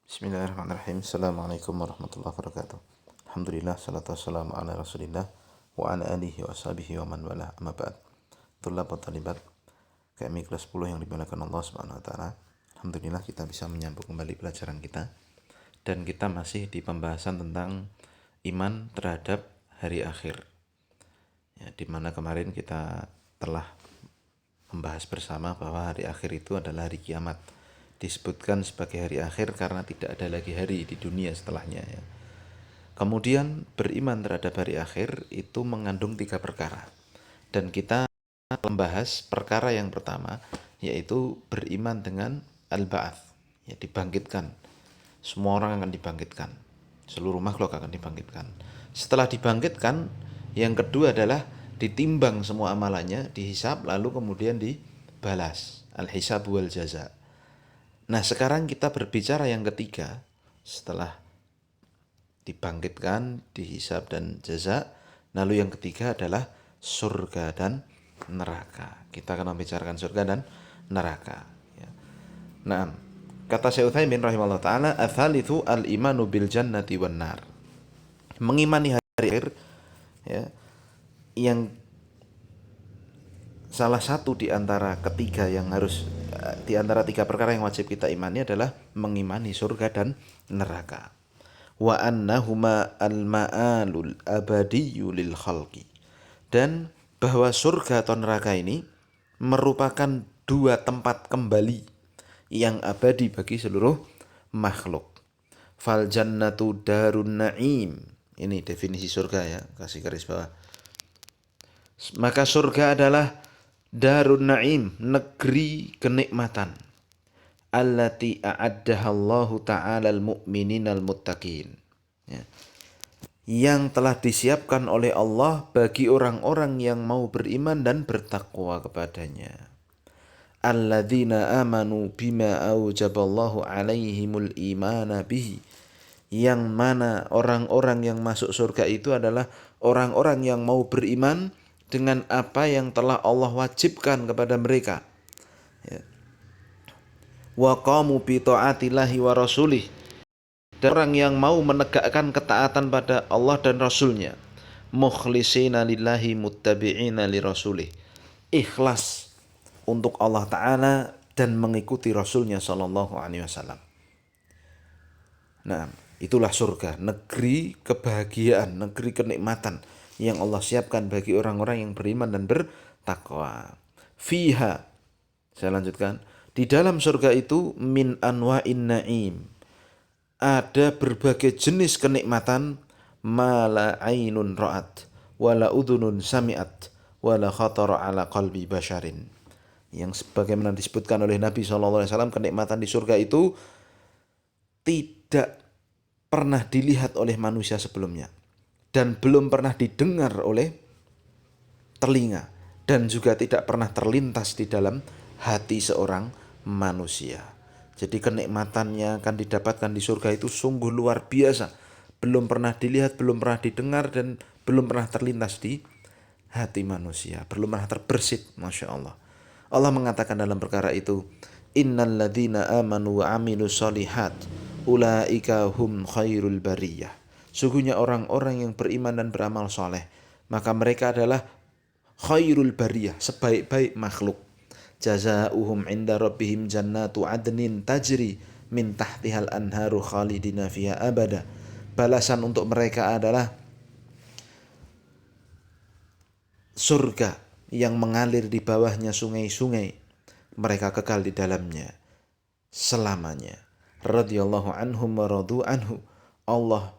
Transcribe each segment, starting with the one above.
Bismillahirrahmanirrahim. Assalamualaikum warahmatullahi wabarakatuh. Alhamdulillah, salatu wassalamu ala rasulillah wa ala alihi wa sahbihi wa man wala amma ba'd. Tulab wa talibat KMI kelas 10 yang dimuliakan Allah subhanahu wa ta'ala. Alhamdulillah kita bisa menyambung kembali pelajaran kita. Dan kita masih di pembahasan tentang iman terhadap hari akhir, ya, dimana kemarin kita telah membahas bersama bahwa hari akhir itu adalah hari kiamat. Disebutkan sebagai hari akhir karena tidak ada lagi hari di dunia setelahnya, ya. Kemudian beriman terhadap hari akhir itu mengandung 3 perkara. Dan kita membahas perkara yang pertama, yaitu beriman dengan al-ba'ats, ya, dibangkitkan. Semua orang akan dibangkitkan. Seluruh makhluk akan dibangkitkan. Setelah dibangkitkan, yang kedua adalah ditimbang semua amalannya, dihisab, lalu kemudian dibalas. Al-hisab wal jaza. Nah, sekarang kita berbicara yang ketiga. Setelah dibangkitkan, dihisab dan jaza, lalu yang ketiga adalah surga dan neraka. Kita akan membicarakan surga dan neraka, ya. Nah, kata Syekh Utsaimin rahimahullah taala, "Ats-tsalitsu al-imanu bil jannati wan nar." Mengimani hari akhir, ya, yang salah satu di antara ketiga yang harus di antara 3 perkara yang wajib kita imani adalah mengimani surga dan neraka. Wa annahuma al-ma'alul abadiyyu lil khalqi. Dan bahwa surga atau neraka ini merupakan 2 tempat kembali yang abadi bagi seluruh makhluk. Fal jannatu darun na'im. Ini definisi surga, ya, kasih garis bawah. Maka surga adalah darun na'im, negeri kenikmatan. Allati a'addaha Allah ta'ala al-mu'minin al-muttaqin, ya, yang telah disiapkan oleh Allah bagi orang-orang yang mau beriman dan bertakwa kepadanya. Alladzina amanu bima aujaballahu alaihimul imana bihi, yang mana orang-orang yang masuk surga itu adalah orang-orang yang mau beriman dengan apa yang telah Allah wajibkan kepada mereka, ya. Wa qamu bi ta'atillahi wa rasulih, dan orang yang mau menegakkan ketaatan pada Allah dan Rasulnya. Mukhlisina lillahi muttabi'ina li rasulih, ikhlas untuk Allah Ta'ala dan mengikuti Rasulnya Sallallahu Alaihi Wasallam. Nah, itulah surga, negeri kebahagiaan, negeri kenikmatan yang Allah siapkan bagi orang-orang yang beriman dan bertakwa. Fiha, saya lanjutkan, di dalam surga itu min anwa'in na'im, ada berbagai jenis kenikmatan, mala ainun ra'at wala udhunun sami'at wala khatara ala qalbi basharin, yang sebagaimana disebutkan oleh Nabi SAW, kenikmatan di surga itu tidak pernah dilihat oleh manusia sebelumnya dan belum pernah didengar oleh telinga dan juga tidak pernah terlintas di dalam hati seorang manusia. Jadi kenikmatan yang akan didapatkan di surga itu sungguh luar biasa, belum pernah dilihat, belum pernah didengar, dan belum pernah terlintas di hati manusia, belum pernah terbersit. Masya Allah. Allah mengatakan dalam perkara itu, innal ladzina amanu wa amilus solihat ulaika hum khairul bariyah. Sungguhnya orang-orang yang beriman dan beramal soleh, maka mereka adalah khairul bariyah, sebaik-baik makhluk. Jazaa'uhum inda rabbihim jannatu adnin tajri min tahtihal anharu khalidina fiha abada. Balasan untuk mereka adalah surga yang mengalir di bawahnya sungai-sungai, mereka kekal di dalamnya selamanya. Radhiyallahu anhum wa radu anhu. Allah,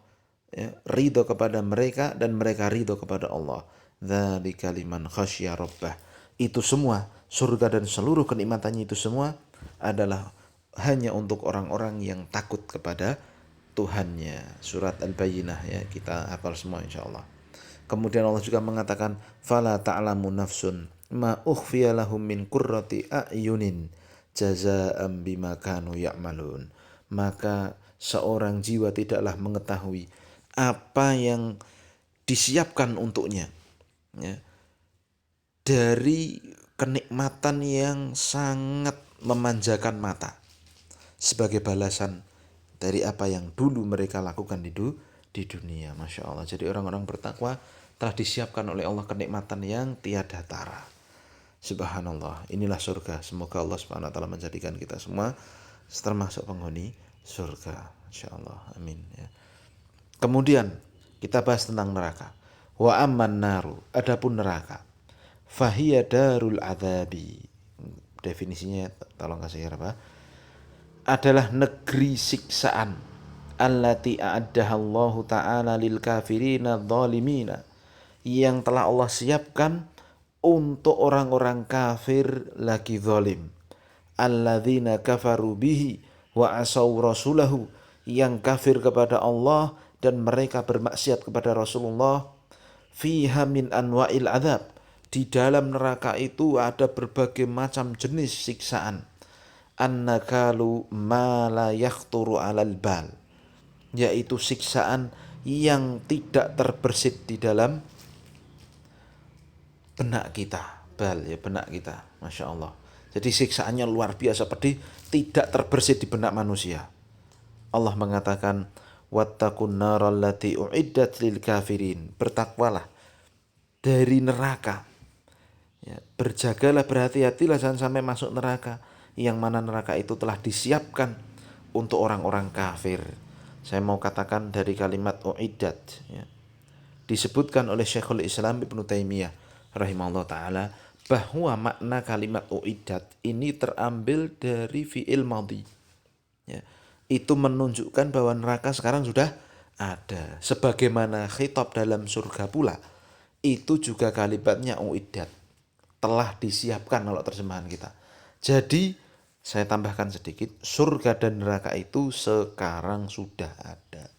ya, ridho kepada mereka dan mereka ridho kepada Allah. Dzalika liman khasyya rabbah. Itu semua, surga dan seluruh kenikmatannya itu semua adalah hanya untuk orang-orang yang takut kepada Tuhannya. Surat Al-Bayyinah, ya, kita hafal semua insyaallah. Kemudian Allah juga mengatakan, fala ta'lamu nafsun ma ukhfiya lahum min qurrati a'yunin jazaa'an bima kanu ya'malun. Maka seorang jiwa tidaklah mengetahui apa yang disiapkan untuknya, ya, dari kenikmatan yang sangat memanjakan mata sebagai balasan dari apa yang dulu mereka lakukan di dunia. Masya Allah. Jadi orang-orang bertakwa telah disiapkan oleh Allah kenikmatan yang tiada tara. Subhanallah. Inilah surga. Semoga Allah Subhanahu wa taala menjadikan kita semua termasuk penghuni surga. Insyaallah. Amin ya. Kemudian kita bahas tentang neraka. Wa amman naru, adapun neraka. Fahiya darul adzabi. Definisinya tolong kasih apa? Adalah negeri siksaan. Allati a'addahallahu ta'ala lil kafirina dhalimina. Yang telah Allah siapkan untuk orang-orang kafir lagi zalim. Alladzina kafaru bihi wa asaw rasulahu. Yang kafir kepada Allah dan mereka bermaksiat kepada Rasulullah. Fiha min anwa'il adzab. Di dalam neraka itu ada berbagai macam jenis siksaan. Annakalu ma la yakhturu 'alal bal, yaitu siksaan yang tidak terbersit di dalam benak kita. Bal ya, benak kita. Masya Allah. Jadi siksaannya luar biasa pedih, tidak terbersit di benak manusia. Allah mengatakan wattaqun naral lati uiddat lil kafirin. Bertakwalah dari neraka. Ya, berjagalah, berhati-hatilah jangan sampai masuk neraka, yang mana neraka itu telah disiapkan untuk orang-orang kafir. Saya mau katakan dari kalimat uiddat ya. Disebutkan oleh Syekhul Islam Ibnu Taimiyah rahimahullah taala bahwa makna kalimat uiddat ini terambil dari fi'il madhi. Ya. Itu menunjukkan bahwa neraka sekarang sudah ada. Sebagaimana khitab dalam surga pula, itu juga kalimatnya uiddat, telah disiapkan kalau terjemahan kita. Jadi saya tambahkan sedikit, surga dan neraka itu sekarang sudah ada.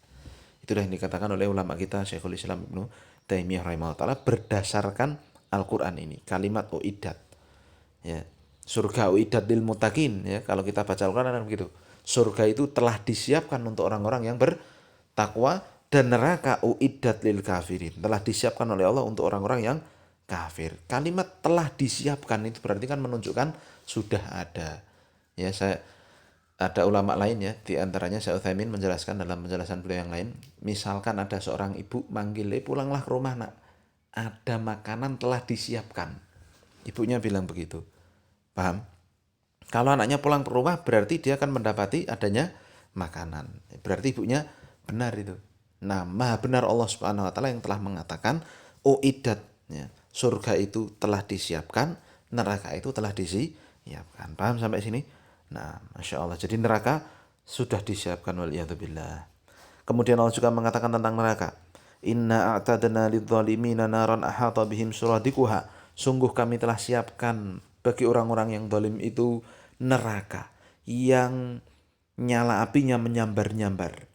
Itulah yang dikatakan oleh ulama kita Syekhul Islam Ibnu Taimiyah rahimahullah taala berdasarkan Al-Qur'an ini, kalimat uiddat. Ya. Surga uiddat lil muttaqin ya, kalau kita baca Al-Qur'an kan begitu. Surga itu telah disiapkan untuk orang-orang yang bertakwa, dan neraka uiddat lil kafirin, telah disiapkan oleh Allah untuk orang-orang yang kafir. Kalimat telah disiapkan itu berarti kan menunjukkan sudah ada. Ya, saya ada ulama lain ya, di antaranya Syekh Utsaimin menjelaskan dalam penjelasan beliau yang lain, misalkan ada seorang ibu manggil, pulanglah ke rumah nak, ada makanan telah disiapkan. Ibunya bilang begitu. Paham? Kalau anaknya pulang ke rumah berarti dia akan mendapati adanya makanan. Berarti ibunya benar itu. Nah, maha benar Allah Subhanahu wa taala yang telah mengatakan uiddat ya. Surga itu telah disiapkan, neraka itu telah disiapkan. Paham sampai sini? Nah, Masya Allah. Jadi neraka sudah disiapkan, waliyadzubillah. Kemudian Allah juga mengatakan tentang neraka. Inna a'tadna lidzalimina naran ahata bihim suradikuha. Sungguh kami telah siapkan bagi orang-orang yang zalim itu neraka yang nyala apinya menyambar-nyambar.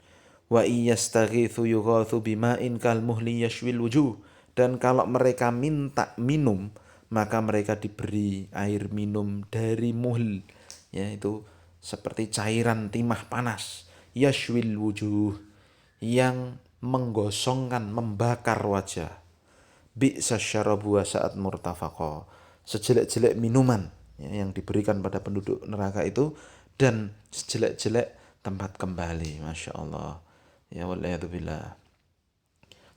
Wa iyastaghitsu yughatsu bima'in kalmuhli yashwil wujuh. Dan kalau mereka minta minum, maka mereka diberi air minum dari muhl, yaitu seperti cairan timah panas, yashwil wujuh, yang menggosongkan, membakar wajah. Bi'sa syarabu wa sa'at murtafaqa, sejelek-jelek minuman ya, yang diberikan pada penduduk neraka itu, dan sejelek-jelek tempat kembali. Masya Allah ya, waliyadzubillah.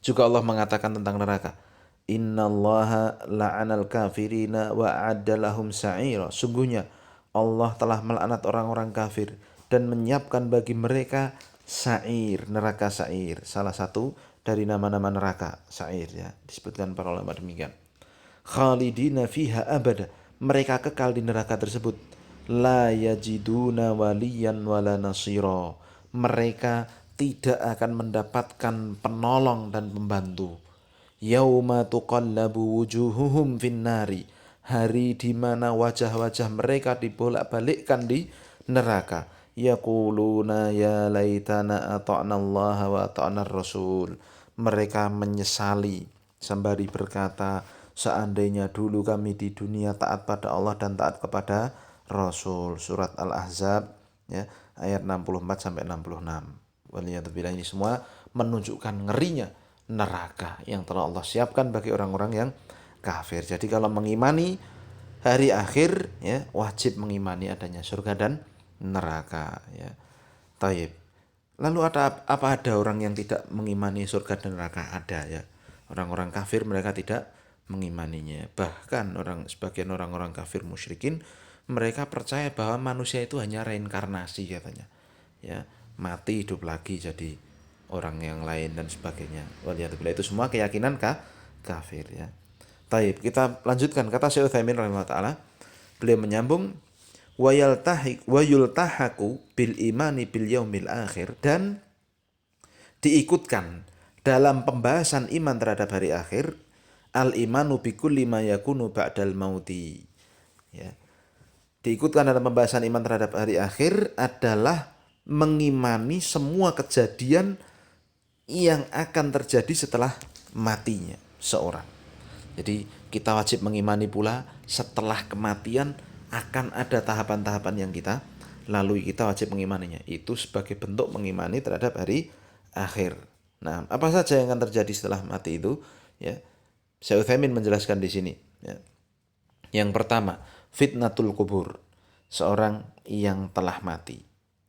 Juga Allah mengatakan tentang neraka, innallaha la'anal kafirina wa a'adda lahum sa'ira. Sungguhnya Allah telah melaknat orang-orang kafir dan menyiapkan bagi mereka sa'ir, neraka sa'ir. Salah satu dari nama-nama neraka sa'ir ya, disebutkan para ulama demikian. Khalidina fiha abada, mereka kekal di neraka tersebut. La yajiduna waliyan wala nasira, mereka tidak akan mendapatkan penolong dan pembantu. Yauma tuqallabu wujuhuhum finnari, hari di mana wajah-wajah mereka dibolak-balikkan di neraka. Yaquluna ya laitana ata'na Allah wa ata'na Rasul, mereka menyesali sembari berkata, seandainya dulu kami di dunia taat pada Allah dan taat kepada Rasul. Surat Al-Ahzab ya, ayat 64 sampai 66. Waliyadzubillah. Ini semua menunjukkan ngerinya neraka yang telah Allah siapkan bagi orang-orang yang kafir. Jadi kalau mengimani hari akhir ya, wajib mengimani adanya surga dan neraka ya. Taib. Lalu apa ada orang yang tidak mengimani surga dan neraka? Ada ya. Orang-orang kafir mereka tidak mengimaninya. Bahkan sebagian orang-orang kafir musyrikin mereka percaya bahwa manusia itu hanya reinkarnasi katanya. Ya, mati hidup lagi jadi orang yang lain dan sebagainya. Waliyadzubillah, itu semua keyakinan kafir ya. Taib, kita lanjutkan kata Syekh Utsaimin rahimahullah taala. Beliau menyambung wa yultahaku bil imani bil yaumil akhir, dan diikutkan dalam pembahasan iman terhadap hari akhir al imanu bi kulli ma yakunu ba'dal mauti. Ya. Diikutkan dalam pembahasan iman terhadap hari akhir adalah mengimani semua kejadian yang akan terjadi setelah matinya seorang. Jadi kita wajib mengimani pula setelah kematian akan ada tahapan-tahapan yang kita lalui. Kita wajib mengimaninya. Itu sebagai bentuk mengimani terhadap hari akhir. Nah, apa saja yang akan terjadi setelah mati itu? Ya, Syekh Utsaimin menjelaskan di sini. Ya. Yang pertama, fitnatul kubur. Seorang yang telah mati,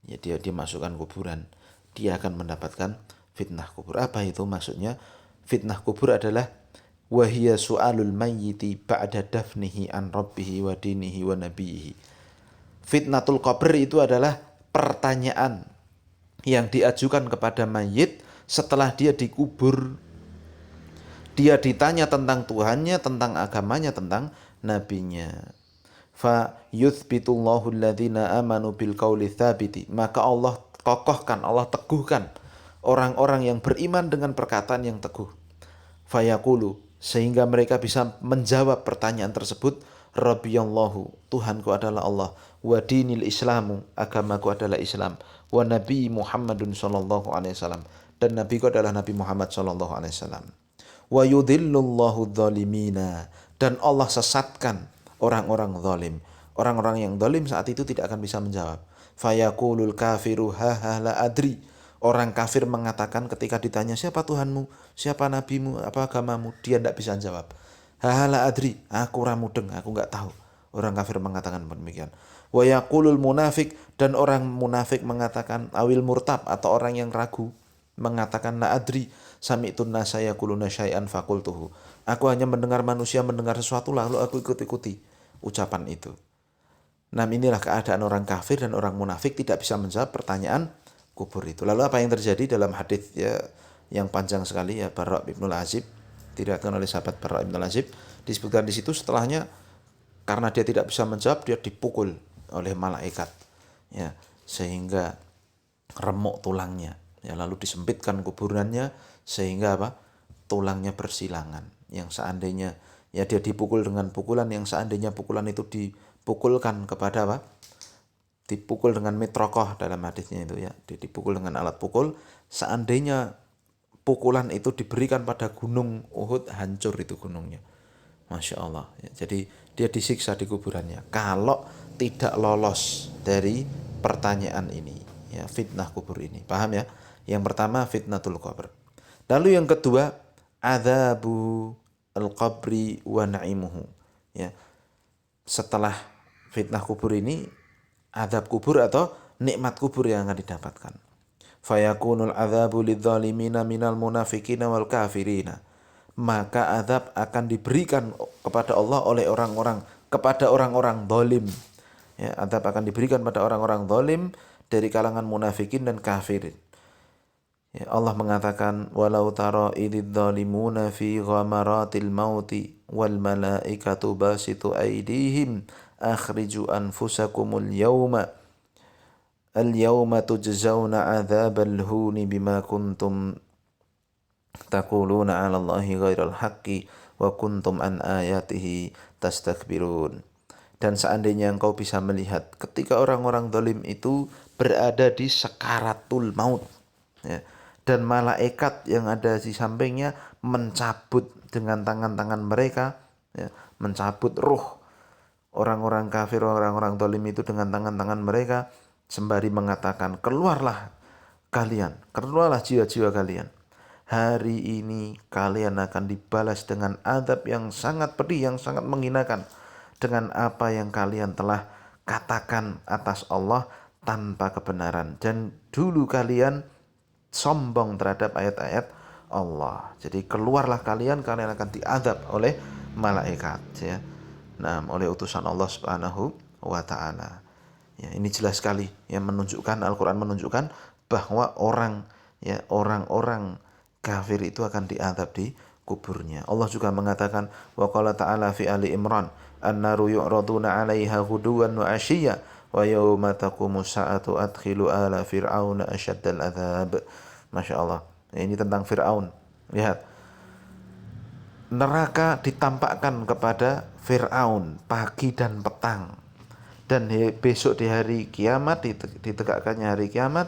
ya dia dimasukkan kuburan, dia akan mendapatkan fitnah kubur. Apa itu maksudnya? Fitnah kubur adalah wahia su'alul mayyiti ba'da dafnihi an rabbihi wa dinihi wa nabiyihi. Fitnatul qabr itu adalah pertanyaan yang diajukan kepada mayit setelah dia dikubur. Dia ditanya tentang Tuhannya, tentang agamanya, tentang nabinya. Fa yuthbitullahu alladhina amanu bil qawli tsabiti. Maka Allah kokohkan, Allah teguhkan orang-orang yang beriman dengan perkataan yang teguh. Fayaqulu, sehingga mereka bisa menjawab pertanyaan tersebut. Rabbiyallahu, Tuhanku adalah Allah. Wa dinil islamu, agamaku adalah Islam. Wa nabi Muhammadun sallallahu alaihi wasallam, dan nabiku adalah Nabi Muhammad sallallahu alaihi wasallam. Wa yudhillullahu dhalimina, dan Allah sesatkan orang-orang zalim. Orang-orang yang zalim saat itu tidak akan bisa menjawab. Fayaqulul kafiru ha la adri. Orang kafir mengatakan ketika ditanya siapa Tuhanmu, siapa nabimu, apa agamamu, dia tidak bisa jawab. Ha la adri, aku ramudeng, aku enggak tahu. Orang kafir mengatakan demikian. Wa yaqulul munafik, dan orang munafik mengatakan, awil murtab, atau orang yang ragu mengatakan la adri, sami'tun nasa yaquluna syai'an faqultuhu. Aku hanya mendengar manusia mendengar sesuatu lalu aku ikut-ikuti ucapan itu. Nah, inilah keadaan orang kafir dan orang munafik tidak bisa menjawab pertanyaan kubur itu. Lalu apa yang terjadi dalam hadis ya yang panjang sekali ya, Barra' ibnul Azib, diriwayatkan oleh sahabat Barra' ibnul Azib, disebutkan di situ setelahnya karena dia tidak bisa menjawab, dia dipukul oleh malaikat ya, sehingga remuk tulangnya ya, lalu disempitkan kuburannya sehingga apa? Tulangnya bersilangan. Yang seandainya ya dia dipukul dengan pukulan yang seandainya pukulan itu dipukulkan kepada apa? Dipukul dengan mitrokoh dalam hadisnya itu ya, dipukul dengan alat pukul, seandainya pukulan itu diberikan pada gunung Uhud, hancur itu gunungnya. Masya Allah ya, jadi dia disiksa di kuburannya kalau tidak lolos dari pertanyaan ini ya, fitnah kubur ini. Paham ya? Yang pertama fitnatul qabr. Lalu yang kedua adzabu al-qabri wa na'imuhu ya. Setelah fitnah kubur ini, azab kubur atau nikmat kubur yang akan didapatkan. Fayakunul adzabu lidzalimina minal munafiqina wal kafirina. Maka azab akan diberikan kepada Allah oleh orang-orang kepada orang-orang zalim. Ya, azab akan diberikan pada orang-orang zalim dari kalangan munafikin dan kafirin. Ya, Allah mengatakan walau tara idzal zalimuna fi ghamaratil mauti wal malaikatu basitu aydihim akhriju anfusakumul yawma al yawma tujzauna adzabal huni bima kuntum taquluna 'ala Allahi ghairal haqqi wa kuntum an ayatihi tastakbirun. Dan seandainya engkau bisa melihat ketika orang-orang zalim itu berada di sakaratul maut ya, dan malaikat yang ada di sampingnya mencabut dengan tangan-tangan mereka ya, mencabut ruh orang-orang kafir, orang-orang zalim itu dengan tangan-tangan mereka sembari mengatakan, keluarlah kalian, keluarlah jiwa-jiwa kalian. Hari ini kalian akan dibalas dengan azab yang sangat pedih, yang sangat menghinakan, dengan apa yang kalian telah katakan atas Allah tanpa kebenaran. Dan dulu kalian sombong terhadap ayat-ayat Allah. Jadi keluarlah kalian akan diazab oleh malaikat ya. Nah, oleh utusan Allah Subhanahu wa taala. Ya, ini jelas sekali yang menunjukkan Al-Qur'an menunjukkan bahwa orang-orang kafir itu akan diazab di kuburnya. Allah juga mengatakan wa qala ta'ala fi Ali Imran annaru yu'raduna 'alaiha ghuduwan wa 'ashiyya wa yauma taqumus sa'atu adkhilu ala fir'auna asyaddal adzab. Masya Allah. Ini tentang Fir'aun. Lihat, neraka ditampakkan kepada Fir'aun pagi dan petang. Dan besok di hari kiamat, ditegakkannya hari kiamat,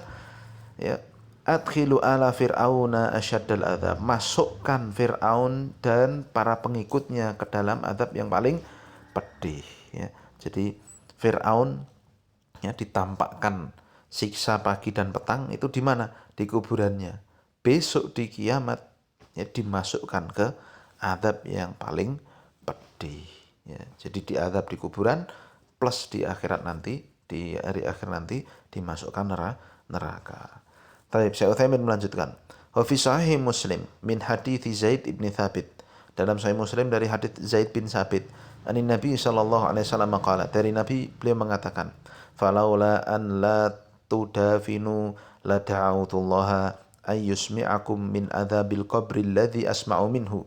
ya, adkhilu ala fir'auna asyaddal adzab, masukkan Fir'aun dan para pengikutnya ke dalam azab yang paling pedih ya. Jadi Fir'aun ya ditampakkan siksa pagi dan petang itu di mana? Di kuburannya. Besok di kiamat ya dimasukkan ke azab yang paling pedih ya. Jadi diazab di kuburan plus di akhirat nanti, di hari akhir nanti dimasukkan neraka. Taib Syekh Utsaimin melanjutkan, wa fi sahih Muslim min hadits Zaid bin Thabit. Dalam sahih Muslim dari hadits Zaid bin Thabit, anin Nabi sallallahu alaihi wasallam qala, dari Nabi beliau mengatakan, falaula an la tudafinu la da'autullaha ayyusmi'akum min adzabil qabri alladzi asma'u minhu.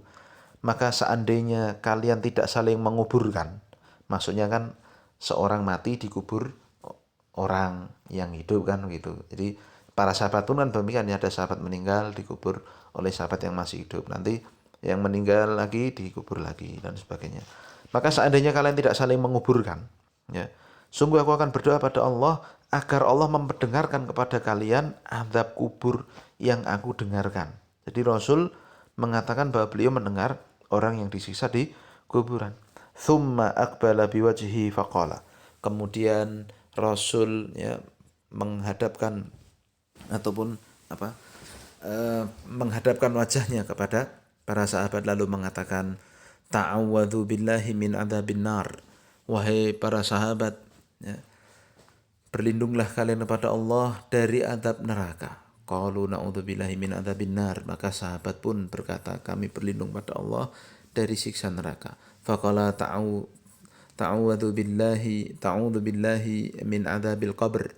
Maka seandainya kalian tidak saling menguburkan, maksudnya kan seorang mati dikubur orang yang hidup kan gitu. Jadi para sahabat pun kan demikian ya, ada sahabat meninggal dikubur oleh sahabat yang masih hidup. Nanti yang meninggal lagi dikubur lagi dan sebagainya. Maka seandainya kalian tidak saling menguburkan, ya, sungguh aku akan berdoa pada Allah agar Allah memperdengarkan kepada kalian azab kubur yang aku dengarkan. Jadi Rasul mengatakan bahwa beliau mendengar orang yang disiksa di kuburan. Thumma aqbala biwajhihi faqala. Kemudian Rasul ya menghadapkan ataupun menghadapkan wajahnya kepada para sahabat lalu mengatakan, ta'awwadzu billahi min adzabin nar. Wahai para sahabat, ya, berlindunglah kalian kepada Allah dari azab neraka. Qalu na'udzubillahi min adzabin nar. Maka sahabat pun berkata, kami berlindung pada Allah dari siksa neraka. Faqala ta'udzu billahi min adzabil qabr.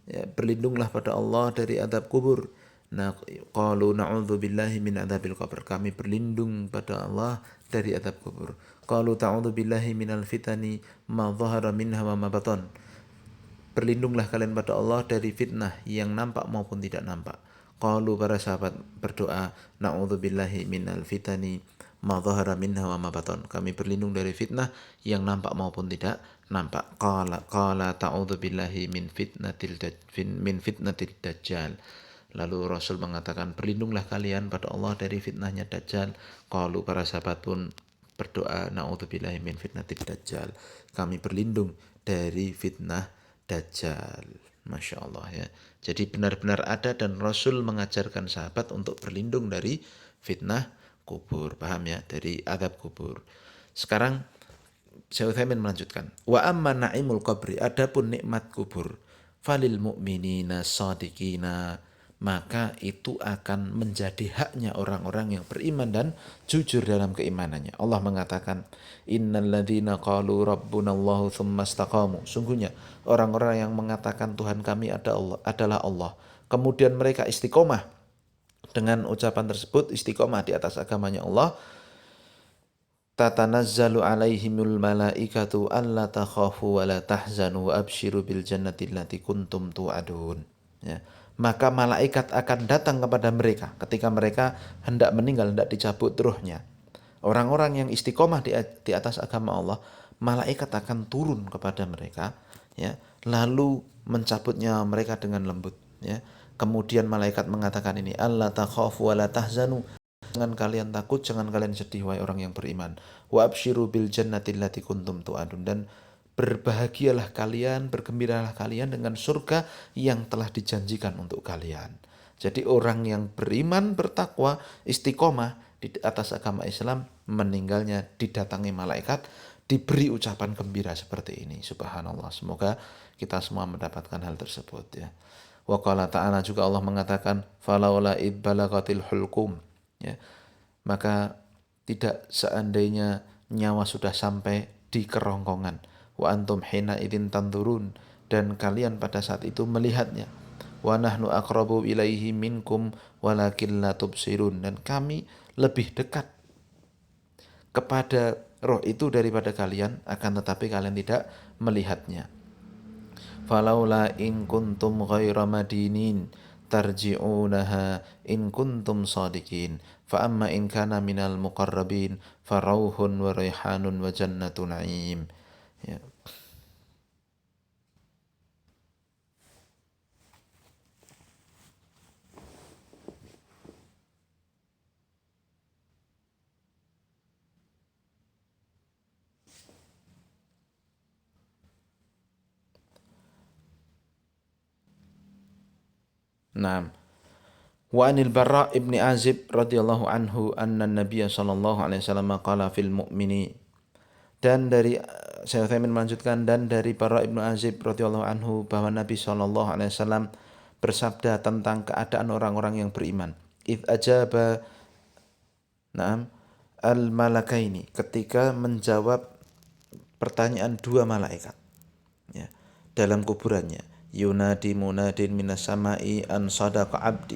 Ya, berlindunglah pada Allah dari azab kubur. Nah, qalu na'udzu billahi min adzabil qabr. Kami berlindung pada Allah dari azab kubur. Qalu ta'udzu billahi minal fitani ma dhahara minha wa ma batan. Berlindunglah kalian pada Allah dari fitnah yang nampak maupun tidak nampak. Qalu, para sahabat berdoa, na'udzu billahi minal fitani ma dhahara minha wa ma batan. Kami berlindung dari fitnah yang nampak maupun tidak nampak. Qala ta'udzu billahi min fitnatil dajjal. Lalu Rasul mengatakan, berlindunglah kalian pada Allah dari fitnahnya Dajjal. Qalu, para sahabat pun berdoa, na'udzu billahi min fitnatil dajjal. Kami berlindung dari fitnah Dajjal. Masya Allah ya. Jadi benar-benar ada dan Rasul mengajarkan sahabat untuk berlindung dari fitnah kubur. Paham ya? Dari azab kubur. Sekarang Syekh Utsaimin melanjutkan, wa amma na'imul qabri, adapun nikmat kubur, falil mu'minina shadiqina, maka itu akan menjadi haknya orang-orang yang beriman dan jujur dalam keimanannya. Allah mengatakan, innal ladzina qalu rabbunallahu tsumma istaqamu. Sungguhnya orang-orang yang mengatakan Tuhan kami adalah Allah, kemudian mereka istiqomah dengan ucapan tersebut, istiqomah di atas agamanya Allah, tatanazzalu alaihimul malaikatu alla takhafu wa la tahzanu wa abshiru bil jannati allati kuntum tu'adun. Ya. Maka malaikat akan datang kepada mereka ketika mereka hendak meninggal, hendak dicabut ruhnya. Orang-orang yang istiqomah di atas agama Allah, malaikat akan turun kepada mereka, ya, lalu mencabut nyawa mereka dengan lembut, ya. Kemudian malaikat mengatakan ini, alla takhafu wa la tahzanu. Jangan kalian takut, jangan kalian sedih, wahai orang yang beriman. Wa abshiru bil jannati allati kuntum tu'adun. Dan berbahagialah kalian, bergembiralah kalian dengan surga yang telah dijanjikan untuk kalian. Jadi orang yang beriman, bertakwa, istiqomah di atas agama Islam, meninggalnya didatangi malaikat, diberi ucapan gembira seperti ini. Subhanallah. Semoga kita semua mendapatkan hal tersebut ya. Wa qala ta'ala, juga Allah mengatakan falaula id balagatil hulqum, ya. Maka tidak seandainya nyawa sudah sampai di kerongkongan, wa antum hina idin tanzurun, dan kalian pada saat itu melihatnya, wa nahnu aqrabu ilaihi minkum walakin la tubsirun, dan kami lebih dekat kepada roh itu daripada kalian, akan tetapi kalian tidak melihatnya. Falaula in kuntum ghaira madinin tarji'unaha in kuntum sadiqin, fa amma in kana minal muqarrabin farauhun wa raihanun wa jannatu na'im, ya. Naam. Wa anil Barra ibni Azib radhiyallahu anhu anna Nabiy sallallahu alaihi wasallam qala fil mu'mini, dan dari Syekh Utsaimin melanjutkan, dan dari Barra ibnu Azib radhiyallahu anhu bahwa Nabi sallallahu alaihi wasallam bersabda tentang keadaan orang-orang yang beriman. Id ajaba, naam, al malakaini, ketika menjawab pertanyaan dua malaikat, ya, dalam kuburannya. Yunadi munadin minas samai an sadaqa abdi,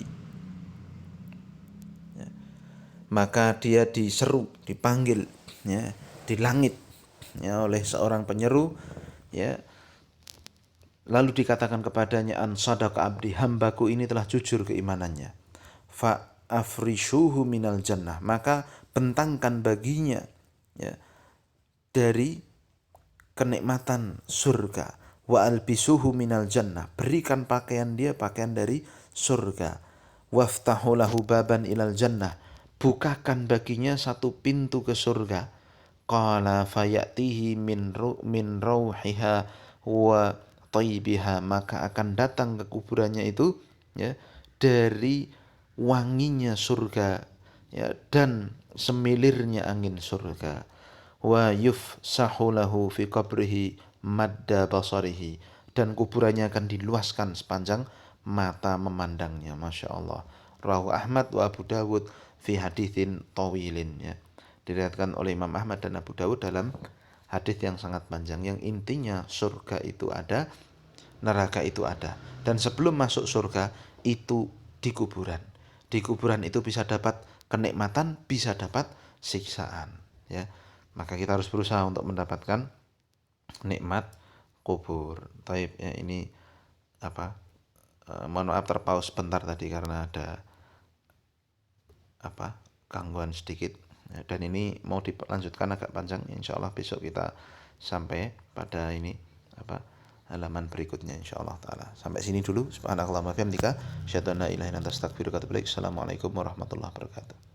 maka dia diseru, dipanggil, ya, di langit, ya, oleh seorang penyeru, ya. Lalu dikatakan kepadanya, an sadaqa abdi, hambaku ini telah jujur keimanannya. Fa afrishuhu minal jannah, maka bentangkan baginya, ya, dari kenikmatan surga. Wa albisuhu minal jannah, berikan pakaian dia pakaian dari surga. Waftahu lahu baban ilal jannah, bukakan baginya satu pintu ke surga. Qala fayatihi min rauhiha wa tayyibiha, maka akan datang ke kuburannya itu, ya, dari wanginya surga, ya, dan semilirnya angin surga. Wa yufsahu lahu fi qabrihi madda basarihi, dan kuburannya akan diluaskan sepanjang mata memandangnya. Masya Allah. Rawahu Ahmad wa Abu Dawud fi hadithin tawilin, ya. Diriwayatkan oleh Imam Ahmad dan Abu Dawud dalam hadis yang sangat panjang, yang intinya surga itu ada, neraka itu ada, dan sebelum masuk surga itu di kuburan. Di kuburan itu bisa dapat kenikmatan, bisa dapat siksaan, ya. Maka kita harus berusaha untuk mendapatkan nikmat kubur. Taib, ya, ini apa? Mohon maaf terpaus sebentar tadi karena ada gangguan sedikit, ya, dan ini mau dilanjutkan agak panjang. Insyaallah besok kita sampai pada ini halaman berikutnya insyaallah taala. Sampai sini dulu. Subhanakallahumma wa bihamdika asyhadu an la ilaha illa anta astaghfiruka wa atubu ilaik. Assalamualaikum warahmatullahi wabarakatuh.